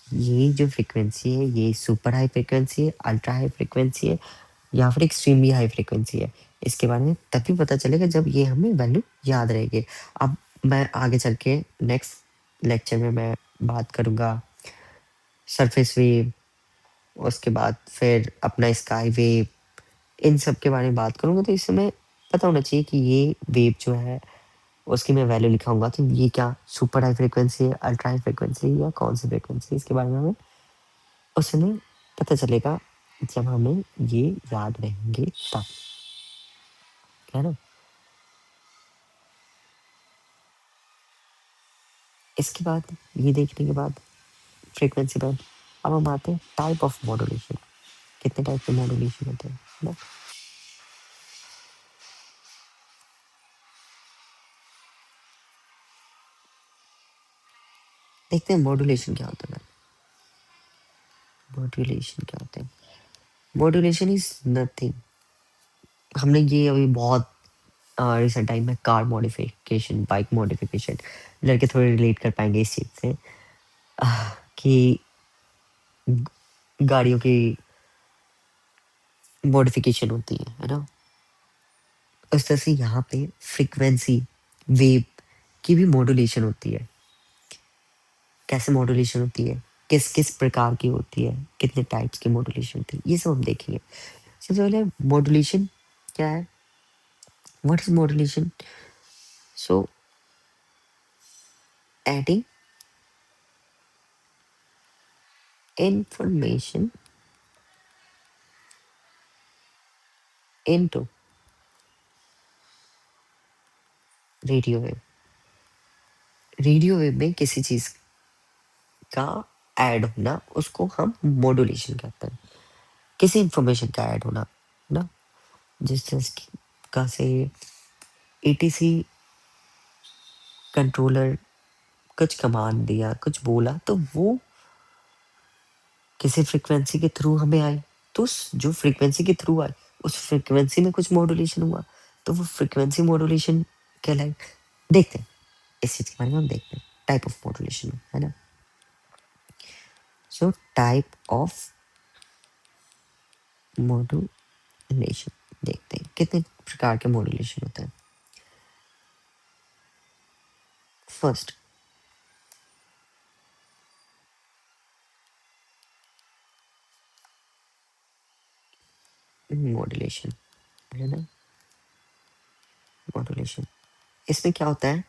ये जो फ्रीक्वेंसी है ये सुपर हाई फ्रीक्वेंसी है, अल्ट्रा हाई फ्रीक्वेंसी है, या फिर एक्सट्रीमली हाई फ्रीक्वेंसी है। इसके बारे में तभी पता चलेगा जब ये हमें वैल्यू याद रहेगी। अब मैं आगे चल के नेक्स्ट लेक्चर में मैं बात करूंगा सरफेस वेव, उसके बाद फिर अपना स्काई वेव, इन सब के बारे में बात करूंगा। तो इस समय पता होना चाहिए कि ये वेव जो है उसकी मैं वैल्यू लिखाऊंगा तो ये क्या सुपर हाई फ्रीक्वेंसी है, अल्ट्रा हाई फ्रीक्वेंसी है, या कौन सी फ्रीक्वेंसी, इसके बारे में हमें उस समय पता चलेगा जब हमें ये याद रहेंगे तब, है ना। इसके बाद ये देखने के बाद फ्रीक्वेंसी बैंड, अब हम आते हैं टाइप ऑफ मॉड्यूलेशन। कितने टाइप के मॉड्यूलेशन होते हैं, है ना। देखते हैं मॉड्यूलेशन क्या होता है। मॉड्यूलेशन क्या होता है? Modulation is nothing. हमने ये अभी बहुत रिसेंट टाइम में कार मॉडिफिकेशन, बाइक मॉडिफिकेशन, लड़के थोड़े रिलेट कर पाएंगे इस चीज से। कि गाड़ियों की मॉडिफिकेशन होती है ना। उस तरह से यहाँ पे फ्रीक्वेंसी वेव की भी मॉड्यूलेशन होती है। कैसे मॉड्यूलेशन होती है, किस किस प्रकार की होती है, कितने टाइप्स की मॉड्यूलेशन होती है, ये सब हम देखेंगे। सबसे पहले मॉड्यूलेशन क्या है? What is modulation? So adding information into radio wave. Radio wave में किसी चीज का ऐड होना उसको हम मॉड्यूलेशन कहते हैं। किसी इंफॉर्मेशन का ऐड होना, है ना। जिस चीज का से एटीसी कंट्रोलर कुछ कमांड दिया, कुछ बोला, तो वो किसी फ्रीक्वेंसी के थ्रू हमें आई। तो उस जो फ्रीक्वेंसी के थ्रू आई, उस फ्रीक्वेंसी में कुछ मॉड्यूलेशन हुआ, तो वो फ्रीक्वेंसी मॉड्यूलेशन कहलाई। देखते हैं, इस चीज़ के बारे में हम देखते हैं, टाइप ऑफ मॉड्यूलेशन, है ना। सो टाइप ऑफ मॉड्यूलेशन देखते हैं, कितने प्रकार के मॉड्यूलेशन होते हैं। फर्स्ट, मॉड्यूलेशन, है ना। मॉड्यूलेशन, इसमें क्या होता है,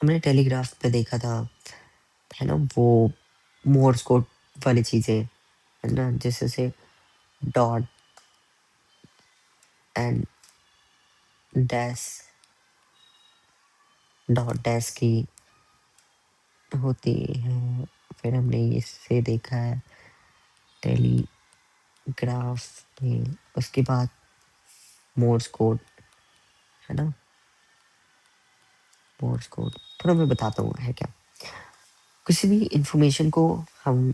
हमने टेलीग्राफ पे देखा था, है ना, वो मोर्स कोड वाली चीजें, है ना, जैसे से dot and dash, dot dash की होती है। फिर हमने इससे देखा है टेलीग्राफ में, उसके बाद मोर्स कोड, है ना। मोर्स कोड थोड़ा मैं बताता हूँ है क्या। किसी भी इंफॉर्मेशन को हम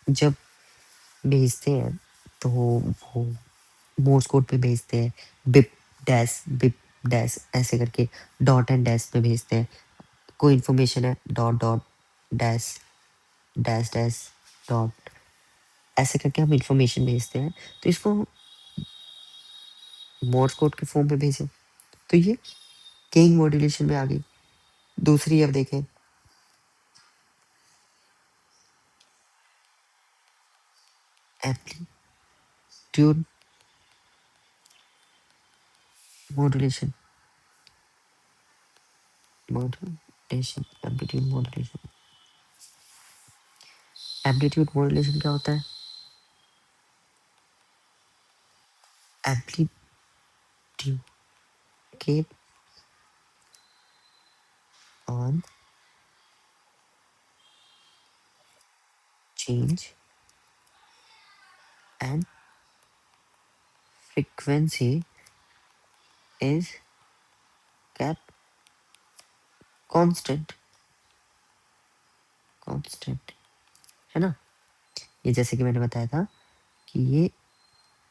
जब भेजते हैं, तो वो मोर्स कोड पे भेजते हैं, बिप डैश ऐसे करके, डॉट एंड डैश में भेजते हैं। कोई इन्फॉर्मेशन है, dot dot dash dash dash dot, ऐसे करके हम इन्फॉर्मेशन भेजते हैं। तो इसको मोर्स कोड के फॉर्म में भेजें, तो ये किंग मॉड्यूलेशन में आ गई। दूसरी अब देखें, amplitude modulation, amplitude modulation. Amplitude modulation क्या होता है, एम्पलीट्यूड के on change and frequency is kept constant, constant, है ना। ये जैसे कि मैंने बताया था कि ये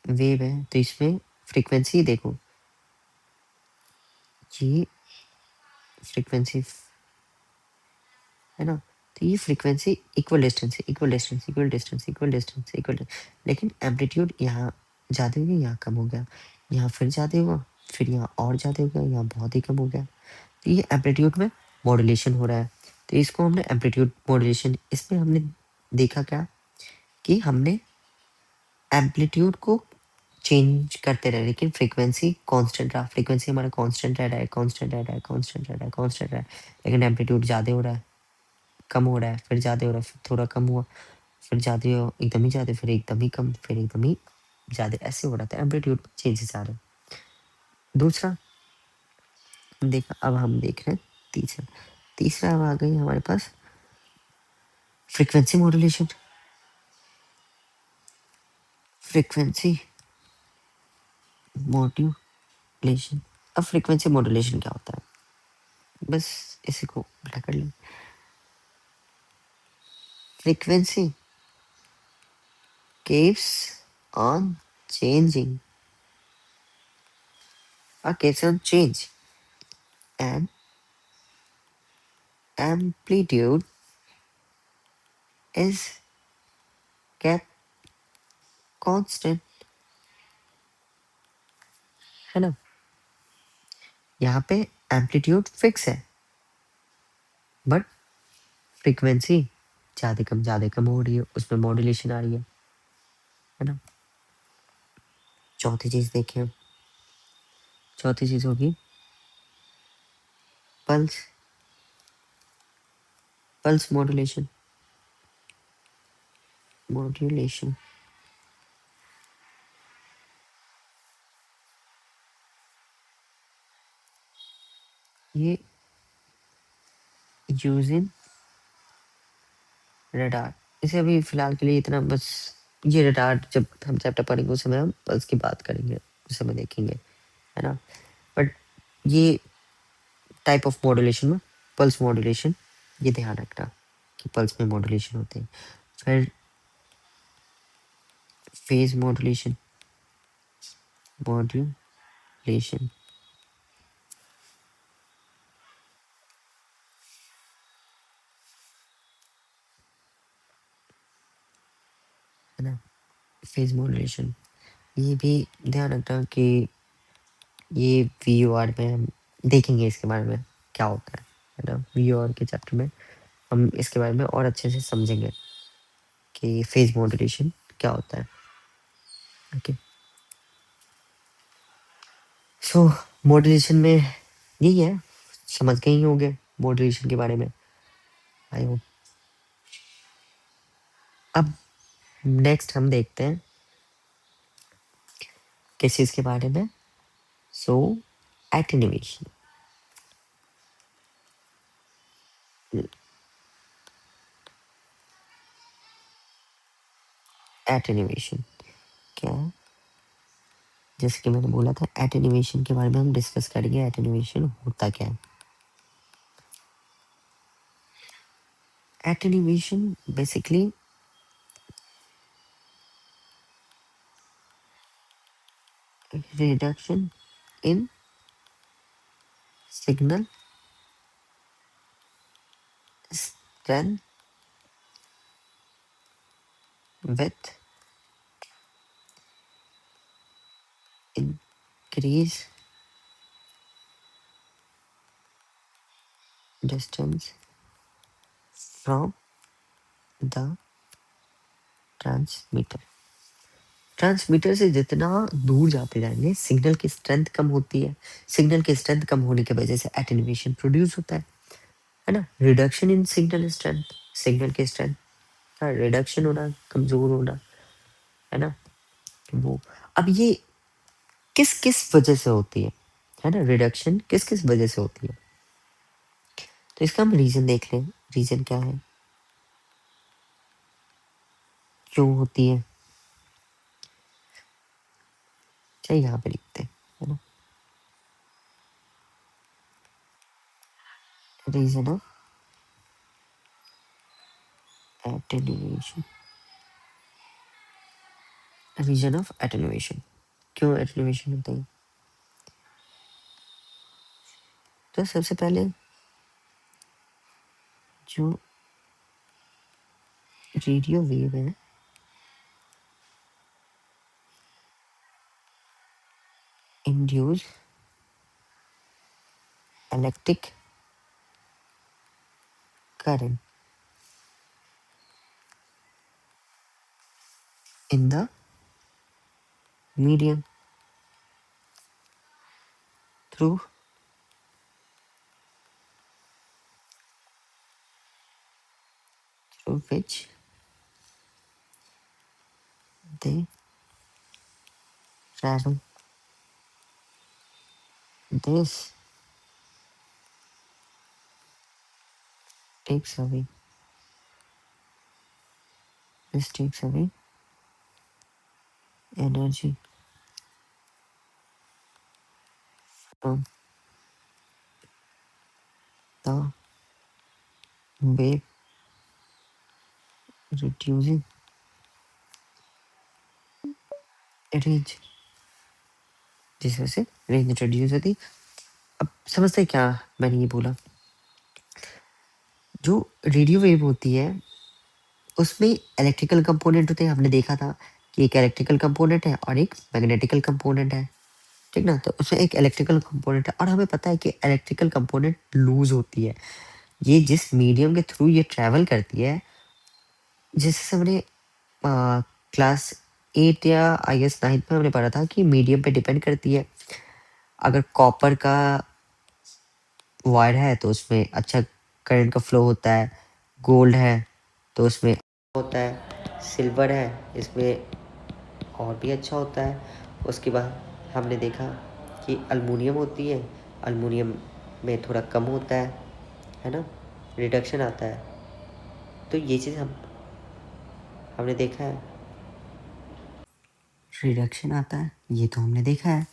वेव है, तो इसमें फ्रीक्वेंसी देखो, ये फ्रीक्वेंसी, है ना। तो ये frequency equal distance, equal distance, equal distance, equal distance, equal, लेकिन एम्पलीट्यूड यहाँ ज़्यादा हो गया, यहाँ कम हो गया, यहाँ फिर ज़्यादा हुआ, फिर यहाँ और ज़्यादा हो गया, यहाँ बहुत ही कम हो गया। तो ये एम्पलीट्यूड में मॉड्यूलेशन हो रहा है। तो इसको हमने एम्पलीट्यूड मॉड्यूलेशन, इसमें हमने देखा क्या कि हमने एम्पलीट्यूड को चेंज करते रहे, लेकिन फ्रीक्वेंसी कांस्टेंट रहा, फ्रीक्वेंसी हमारा कांस्टेंट रह रहा है, कांस्टेंट रह रहा है, कांस्टेंट रह रहा है, कांस्टेंट रहा है। लेकिन एम्पलीट्यूड ज़्यादा हो रहा है, कम हो रहा है, फिर ज़्यादा हो रहा है, फिर थोड़ा कम हुआ, फिर ज़्यादा हो, एकदम ही ज़्यादा, फिर एकदम ही कम, फिर एकदम ही ज़्यादा, ऐसे हो रहा था। एम्पलीट्यूड में चेंजेस आ रहे हैं। दूसरा देखा, अब हम देख रहे हैं तीसरा। तीसरा अब आ गई हमारे पास फ्रीक्वेंसी मॉड्यूलेशन। फ्रीक्वेंसी मॉड्यूलेशन, अब फ्रीक्वेंसी मॉड्यूलेशन क्या होता है, बस इसी को बेटा कर लें। Frequency keeps on changing, keeps on change, and amplitude is kept constant, है ना। यहाँ पे एम्पलीट्यूड फिक्स है, बट फ्रीक्वेंसी ज़्यादा कम हो रही है, उसमें मॉड्यूलेशन आ रही है ना। चौथी चीज़ देखें, चौथी चीज़ होगी पल्स, पल्स मॉड्यूलेशन, मॉड्यूलेशन। ये यूजिंग रडार, इसे अभी फिलहाल के लिए इतना बस, ये रडार जब हम चैप्टर पढ़ेंगे उस समय हम पल्स की बात करेंगे, उस समय देखेंगे, है ना। ये टाइप ऑफ मॉड्यूलेशन में पल्स मॉड्यूलेशन, ये ध्यान रखना कि पल्स में मॉड्यूलेशन होते हैं। फिर फेज मॉड्यूलेशन, मॉड्यूलेशन है ना, फेज मॉड्यूलेशन, ये भी ध्यान रखना कि ये वीओआर में हम देखेंगे इसके बारे में क्या होता है ना, वीओआर के चैप्टर में हम इसके बारे में और अच्छे से समझेंगे कि फेज मॉड्यूलेशन क्या होता है। ओके, सो मॉड्यूलेशन में यही है, समझ गए ही होंगे मॉड्यूलेशन के बारे में, आई होप। अब नेक्स्ट हम देखते हैं किस चीज़ के बारे में, सो एटेन्यूएशन। एटेन्यूएशन क्या है, जैसे कि मैंने बोला था एटेन्यूएशन के बारे में हम डिस्कस करेंगे, एटेन्यूएशन होता क्या है। Attenuation basically reduction in signal strength with increase distance from the transmitter. Transmitter से जितना दूर जाते जाएंगे सिग्नल की स्ट्रेंथ कम होती है, सिग्नल की स्ट्रेंथ कम होने की वजह से एटेन्यूएशन प्रोड्यूस होता है ना, reduction in signal strength, signal की स्ट्रेंथ का रिडक्शन होना, कमजोर होना, है ना, वो। अब ये किस किस वजह से होती है ना, रिडक्शन किस किस वजह से होती है, तो इसका हम रीजन देख लें, रीजन क्या है, क्यों होती है, चलिए यहाँ पे लिखते हैं, है ना, reason of attenuation, reason of attenuation, क्यों एटेन्यूएशन होता है। तो सबसे पहले जो रेडियो वेव है induce electric current in the medium through which they travel. This takes away, this takes away energy from the wave, reducing range, जिस वजह से रेंज रिड्यूस होती। अब समझते हैं क्या मैंने ये बोला, जो रेडियो वेव होती है उसमें इलेक्ट्रिकल कंपोनेंट होते हैं, हमने देखा था कि एक इलेक्ट्रिकल कंपोनेंट है और एक मैग्नेटिकल कंपोनेंट है, ठीक ना, तो उसमें एक इलेक्ट्रिकल कंपोनेंट है और हमें पता है कि इलेक्ट्रिकल कंपोनेंट लूज होती है, ये जिस मीडियम के थ्रू ये ट्रैवल करती है, जैसे हमने क्लास 8 या आई गेस 9th में हमने पढ़ा था कि मीडियम पे डिपेंड करती है। अगर कॉपर का वायर है तो उसमें अच्छा करंट का फ्लो होता है, गोल्ड है तो उसमें होता है, सिल्वर है इसमें और भी अच्छा होता है। उसके बाद हमने देखा कि अल्मुनियम होती है, अल्मुनियम में थोड़ा कम होता है ना, रिडक्शन आता है। तो ये चीज़ हमने देखा है, रिडक्शन आता है, ये तो हमने देखा है।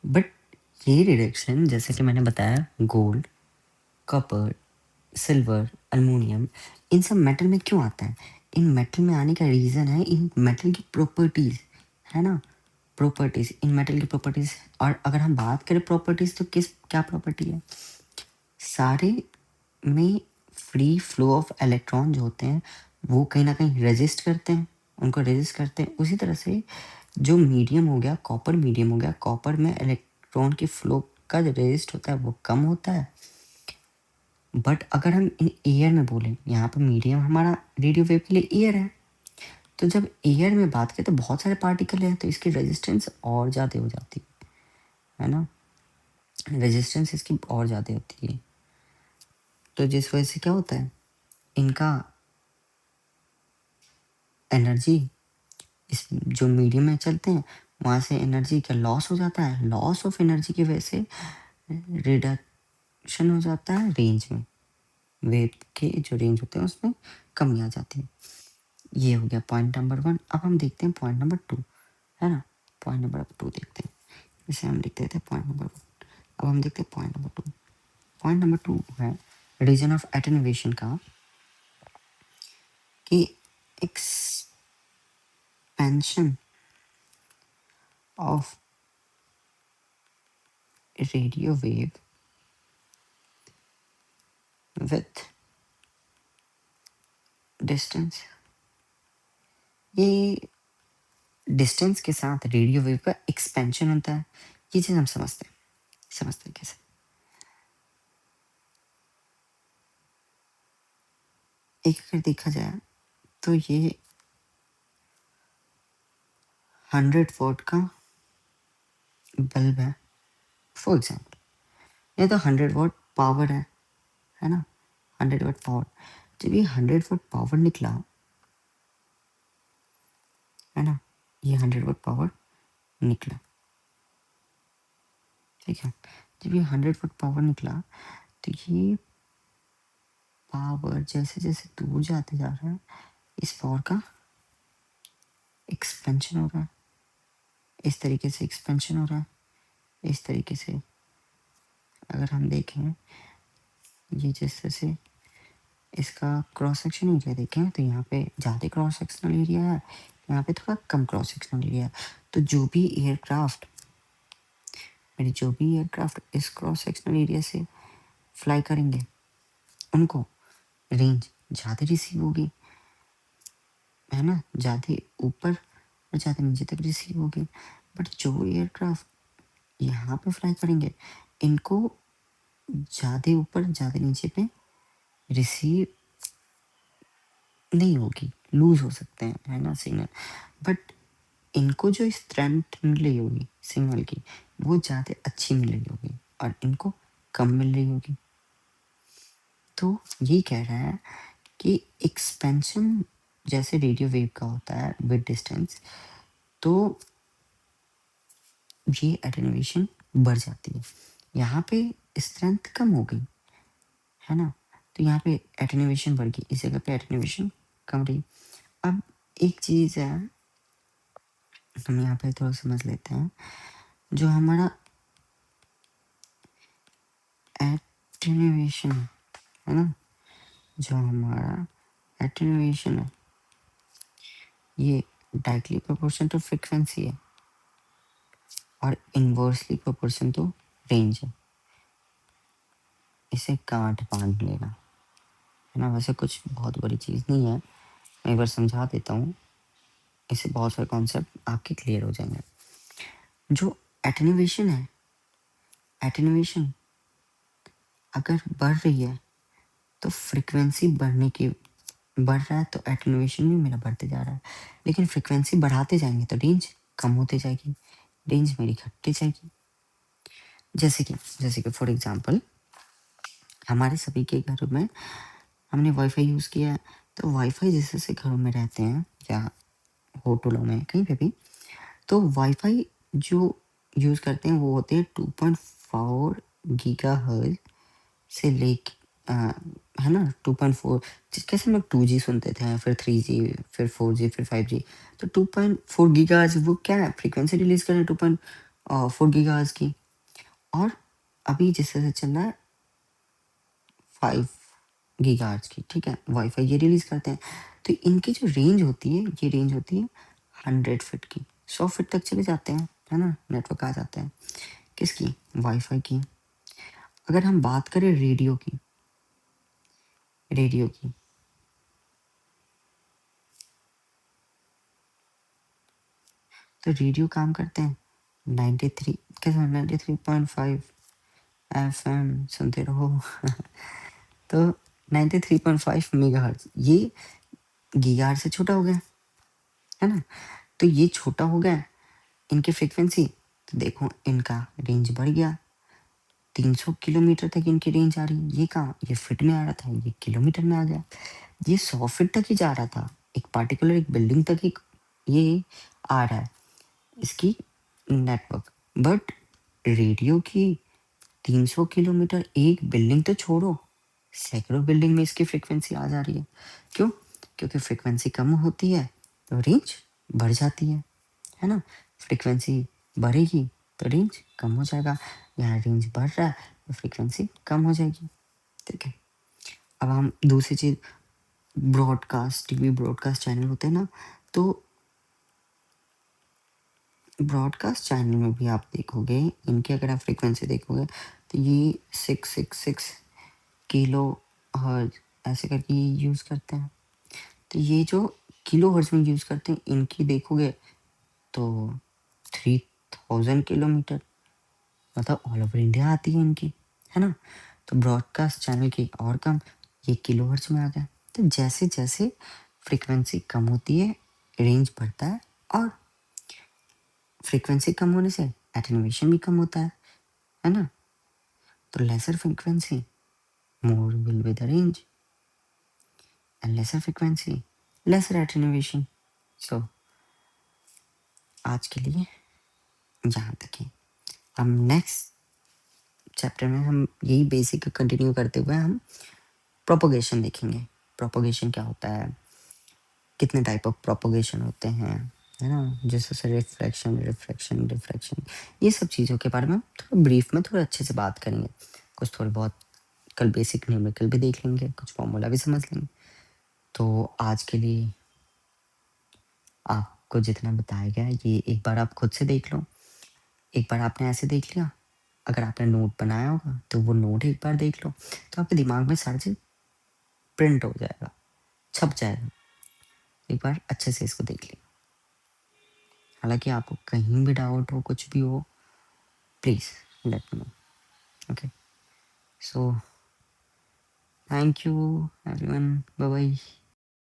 बट ये रिडक्शन जैसे कि मैंने बताया गोल्ड, कॉपर, सिल्वर, एल्युमिनियम, इन सब मेटल में क्यों आता है? इन मेटल में आने का रीज़न है इन मेटल की प्रॉपर्टीज़, है ना? प्रॉपर्टीज़, इन मेटल की प्रॉपर्टीज़। और अगर हम बात करें प्रॉपर्टीज़ तो क्या प्रॉपर्टी है? सारे में फ्री फ्लो ऑफ इलेक्ट्रॉन जो होते हैं वो कहीं ना कहीं रेजिस्ट करते हैं, उनको रेजिस्ट करते हैं। उसी तरह से जो मीडियम हो गया, कॉपर मीडियम हो गया, कॉपर में इलेक्ट्रॉन की फ्लो का जो रेजिस्ट होता है वो कम होता है। बट अगर हम इन एयर में बोलें, यहाँ पर मीडियम हमारा रेडियो वेव के लिए एयर है, तो जब एयर में बात करें तो बहुत सारे पार्टिकल हैं, तो इसकी रेजिस्टेंस और ज़्यादा हो जाती है ना? रेजिस्टेंस इसकी और ज़्यादा होती है। तो जिस वजह से क्या होता है, इनका एनर्जी इस जो मीडियम में चलते हैं वहाँ से एनर्जी का लॉस हो जाता है। लॉस ऑफ एनर्जी की वजह से रिडक्शन हो जाता है रेंज में, वेव के जो रेंज होते हैं उसमें कमी आ जाती है। ये हो गया पॉइंट नंबर 1। अब हम देखते हैं पॉइंट नंबर 2, है ना? पॉइंट नंबर 2 देखते हैं, इसे हम लिख देते हैं पॉइंट नंबर 1। अब हम देखते हैं पॉइंट नंबर 2। पॉइंट नंबर 2 है रीजन ऑफ एटेन्यूएशन का, कि expansion of radio wave with distance. ये डिस्टेंस के साथ रेडियो वेव का एक्सपेंशन होता है। ये चीज़ हम समझते हैं कैसे? एक अगर देखा जाए तो ये 100 वॉट का बल्ब है फॉर एग्जाम्पल। ये तो 100 वॉट पावर है ना? 100 वॉट पावर, जब ये 100 वॉट पावर निकला, है ना? ये 100 वॉट पावर निकला, ठीक है? जब ये 100 वॉट पावर निकला तो ये पावर जैसे जैसे दूर जाते जा रहा है, इस पावर का एक्सपेंशन हो रहा है, इस तरीके से एक्सपेंशन हो रहा है, इस तरीके से। अगर हम देखें ये जैसे से इसका क्रॉस सेक्शन एरिया देखें तो यहाँ पे ज़्यादा क्रॉस सेक्शनल एरिया है, यहाँ पे थोड़ा कम क्रॉस सेक्शनल एरिया है। तो जो भी एयरक्राफ्ट इस क्रॉस सेक्शनल एरिया से फ्लाई करेंगे उनको रेंज ज़्यादा रिसीव होगी, है ना? ज़्यादा ऊपर और ज़्यादा नीचे तक रिसीव होगी। बट जो एयरक्राफ्ट यहाँ पे फ्लाई करेंगे इनको ज़्यादा ऊपर ज़्यादा नीचे पे रिसीव नहीं होगी, लूज हो सकते हैं, है ना, सिग्नल। बट इनको जो स्ट्रेंथ मिल रही होगी सिग्नल की वो ज़्यादा अच्छी मिल रही होगी और इनको कम मिल रही होगी। तो ये कह रहा है कि एक्सपेंशन जैसे रेडियो वेव का होता है विद डिस्टेंस, तो ये एटेन्यूएशन बढ़ जाती है। यहाँ पे स्ट्रेंथ कम हो गई, है ना? तो यहाँ पे एटेन्यूएशन बढ़ गई, इस जगह पे एटेन्यूएशन कम रही। अब एक चीज़ है, हम यहाँ पे थोड़ा समझ लेते हैं। जो हमारा एटेन्यूएशन है ना, जो हमारा एटेन्यूएशन है ये डायरेक्टली प्रोपोर्शन टू फ्रीक्वेंसी है और इन्वर्सली प्रोपोर्शन टू रेंज है। इसे गांठ बांध लेना, है ना? वैसे कुछ बहुत बड़ी चीज़ नहीं है, मैं एक बार समझा देता हूँ, इससे बहुत सारे कॉन्सेप्ट आपके क्लियर हो जाएंगे। जो एटेन्यूएशन है, एटेन्यूएशन अगर बढ़ रही है तो फ्रीक्वेंसी बढ़ रहा है, तो एटेन्यूएशन भी मेरा बढ़ते जा रहा है। लेकिन फ्रीक्वेंसी बढ़ाते जाएंगे तो रेंज कम होती जाएगी, रेंज मेरी घटती जाएगी। जैसे कि फॉर एग्जांपल हमारे सभी के घरों में हमने वाईफाई यूज़ किया है, तो वाईफाई जैसे जैसे घरों में रहते हैं या होटलों में कहीं पे भी, तो वाईफाई जो यूज़ करते हैं वो होते हैं 2.4 गीगाहर्ट्ज़ से लेके है ना 2.4, कैसे हम लोग 2G सुनते थे, फिर 3G, फिर 4G, फिर 5G। तो 2.4 गीगाहर्ट्ज़ वो क्या है, फ्रीक्वेंसी रिलीज कर रहे हैं 2.4 गीगाहर्ट्ज़ की। और अभी जिस तरह से चल रहा है 5 गीगाहर्ट्ज़ की, ठीक है, वाईफाई ये रिलीज़ करते हैं, तो इनकी जो रेंज होती है, ये रेंज होती है 100 फीट की, 100 फीट तक चले जाते हैं, है ना, नेटवर्क आ जाते हैं। किसकी? वाईफाई की। अगर हम बात करें रेडियो की, रेडियो की, तो रेडियो काम करते हैं 93 कैसे 93.5 एफएम सुनते रहो। तो 93.5 मेगाहर्ट्ज़ ये गीगाहर्ट्ज़ से छोटा हो गया, है ना? तो ये छोटा हो गया इनकी फ्रीक्वेंसी, तो देखो इनका रेंज बढ़ गया, 300 किलोमीटर तक इनकी रेंज आ रही है। ये कहाँ? ये फीट में आ रहा था, ये किलोमीटर में आ गया। ये 100 फीट तक ही जा रहा था, एक पार्टिकुलर एक बिल्डिंग तक ही ये आ रहा है, इसकी नेटवर्क। बट रेडियो की 300 किलोमीटर, एक बिल्डिंग तो छोड़ो, सैकड़ों बिल्डिंग में इसकी फ्रीक्वेंसी आ जा रही है। क्यों? क्योंकि फ्रीक्वेंसी कम होती है तो रेंज बढ़ जाती है ना? फ्रीक्वेंसी बढ़ेगी तो रेंज कम हो जाएगा, यहाँ रेंज बढ़ रहा है तो फ्रीक्वेंसी कम हो जाएगी, ठीक है? अब हम दूसरी चीज़, ब्रॉडकास्ट, टीवी ब्रॉडकास्ट चैनल होते हैं ना, तो ब्रॉडकास्ट चैनल में भी आप देखोगे, इनकी अगर आप फ्रीक्वेंसी देखोगे तो ये 666 किलो हर्ट्ज़ ऐसे करके ये यूज़ करते हैं। तो ये जो किलो हर्ट्ज़ में यूज़ करते हैं, इनकी देखोगे तो 3000 किलोमीटर, मतलब ऑल ओवर इंडिया आती है इनकी, है ना? तो ब्रॉडकास्ट चैनल की और कम, ये किलो हर्ट्ज़ में आ गया। तो जैसे जैसे फ्रीक्वेंसी कम होती है, रेंज बढ़ता है, और फ्रीक्वेंसी कम होने से एटेन्यूएशन भी कम होता है ना? तो lesser frequency more will be the range, and lesser frequency lesser attenuation. So आज के लिए यहाँ तक ही। हम नेक्स्ट चैप्टर में हम यही बेसिक कंटिन्यू करते हुए हम प्रोपोगेशन देखेंगे। प्रोपोगेशन क्या होता है, कितने टाइप ऑफ प्रोपोगेशन होते हैं, है ना? जैसे रिफ्लेक्शन, रिफ्रैक्शन, डिफ्रैक्शन, ये सब चीज़ों के बारे में हम थोड़ा ब्रीफ में थोड़ा अच्छे से बात करेंगे। कुछ थोड़ी बहुत कल बेसिक न्यूमेरिकल भी देख लेंगे, कुछ फॉर्मूला भी समझ लेंगे। तो आज के लिए आपको जितना बताया गया है, ये एक बार आप खुद से देख लो। एक बार आपने ऐसे देख लिया, अगर आपने नोट बनाया होगा तो वो नोट एक बार देख लो, तो आपके दिमाग में सारी चीज़ प्रिंट हो जाएगा, छप जाएगा। एक बार अच्छे से इसको देख लिया। हालाँकि आपको कहीं भी डाउट हो, कुछ भी हो, please let me know. Okay, so thank you everyone, bye bye.